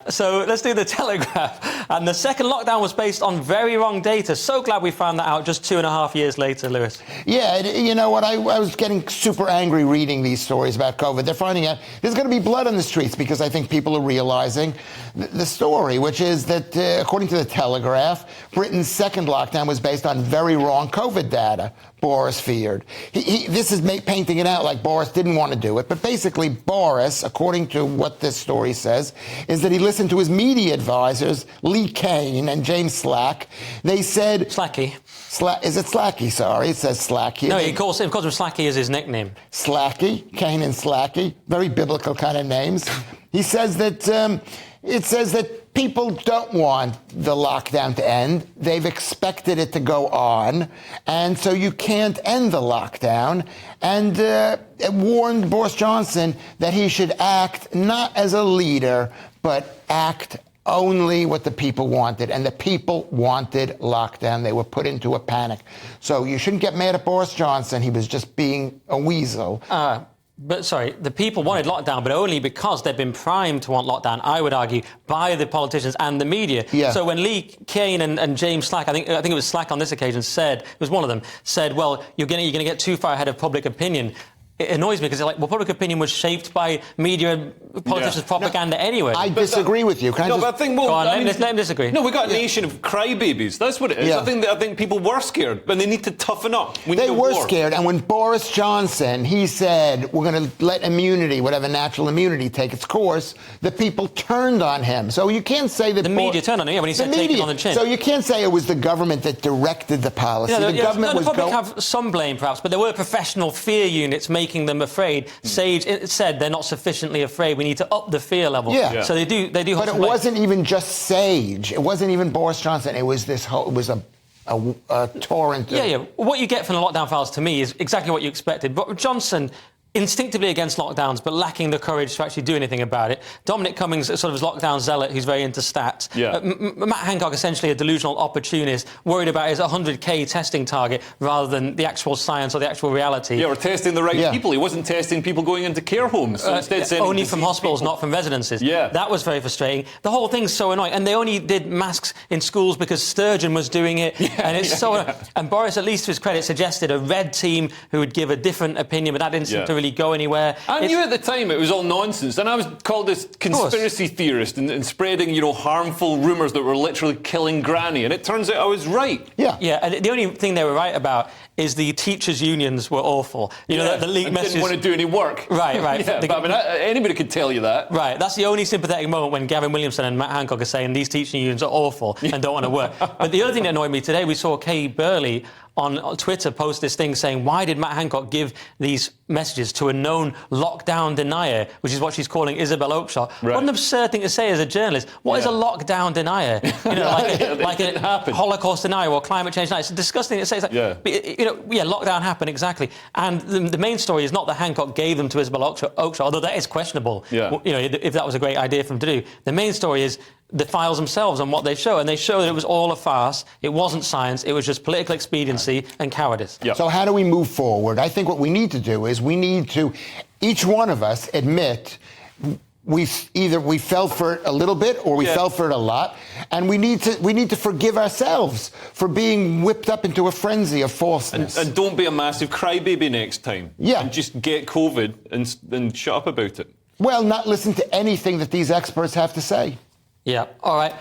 So let's do the Telegraph. And the second lockdown was based on very wrong data. So glad we found that out just 2.5 years later, Lewis. Yeah, you know what? I was getting super angry reading these stories about COVID. They're finding out there's going to be blood on the streets because I think people are realizing the story, which is that, according to the Telegraph, Britain's second lockdown was based on very wrong COVID data. Boris feared. This is painting it out like Boris didn't want to do it. But basically, Boris, according to what this story says, is that he listened to his media advisors, Lee Kane and James Slack. They said... Slacky. Is it Slacky? Sorry, it says Slacky. No, he calls him Slacky as his nickname. Slacky, Kane and Slacky, very biblical kind of names. He says that it says that people don't want the lockdown to end. They've expected it to go on, and so you can't end the lockdown. And it warned Boris Johnson that he should act not as a leader, but act only what the people wanted, and the people wanted lockdown. They were put into a panic. So you shouldn't get mad at Boris Johnson. He was just being a weasel. But sorry, the people wanted lockdown, but only because they've been primed to want lockdown, I would argue, by the politicians and the media. Yeah. So when Lee Kane and James Slack, I think it was Slack on this occasion, it was one of them, said, well, you're going to get too far ahead of public opinion. It annoys me because, public opinion was shaped by media and politicians' propaganda anyway. I disagree with you. Can I but I think... Well, let him disagree. No, we got a nation of crybabies. That's what it is. Yeah. I think people were scared, but they need to toughen up. They were scared, and when Boris Johnson, he said, we're going to let immunity, whatever natural immunity, take its course, the people turned on him. So you can't say that... The media turned on him, when he said take it on the chin. So you can't say it was the government that directed the policy. The public have some blame, perhaps, but there were professional fear units making them afraid. Sage said they're not sufficiently afraid. We need to up the fear level. Yeah. So they do. But it wasn't even just Sage. It wasn't even Boris Johnson. It was this whole. It was a torrent. What you get from the lockdown files to me is exactly what you expected. But Johnson, instinctively against lockdowns, but lacking the courage to actually do anything about it. Dominic Cummings, sort of his lockdown zealot, who's very into stats. Yeah. Matt Hancock, essentially a delusional opportunist, worried about his 100k testing target rather than the actual science or the actual reality. Yeah, we're testing the right people. He wasn't testing people going into care homes. So instead only from hospitals, not from residences. Yeah. That was very frustrating. The whole thing's so annoying. And they only did masks in schools because Sturgeon was doing it. And it's annoying. And Boris, at least to his credit, suggested a red team who would give a different opinion, but that didn't seem to really go anywhere. I knew at the time it was all nonsense, and I was called this conspiracy theorist and spreading, harmful rumours that were literally killing Granny, and it turns out I was right. Yeah, and the only thing they were right about is the teachers' unions were awful. The leaked messages... didn't want to do any work. Right. Anybody could tell you that. Right, that's the only sympathetic moment when Gavin Williamson and Matt Hancock are saying these teaching unions are awful and don't want to work. But the other thing that annoyed me today, we saw Kay Burley on Twitter post this thing saying, why did Matt Hancock give these messages to a known lockdown denier, which is what she's calling Isabel Oakeshott? Right. What an absurd thing to say as a journalist. What is a lockdown denier? Like a Holocaust denier or climate change denier. It's disgusting to say. Lockdown happened, exactly. And the main story is not that Hancock gave them to Isabel Oakeshott, although that is questionable. Yeah. If that was a great idea for him to do. The main story is the files themselves and what they show, and they show that it was all a farce. It wasn't science. It was just political expediency and cowardice. Yep. So how do we move forward? I think what we need to do is each one of us admit we fell for it a little bit or we fell for it a lot, and we need to forgive ourselves for being whipped up into a frenzy of falseness. And don't be a massive crybaby next time. Yeah. And just get COVID and shut up about it. Well, not listen to anything that these experts have to say. Yeah, all right.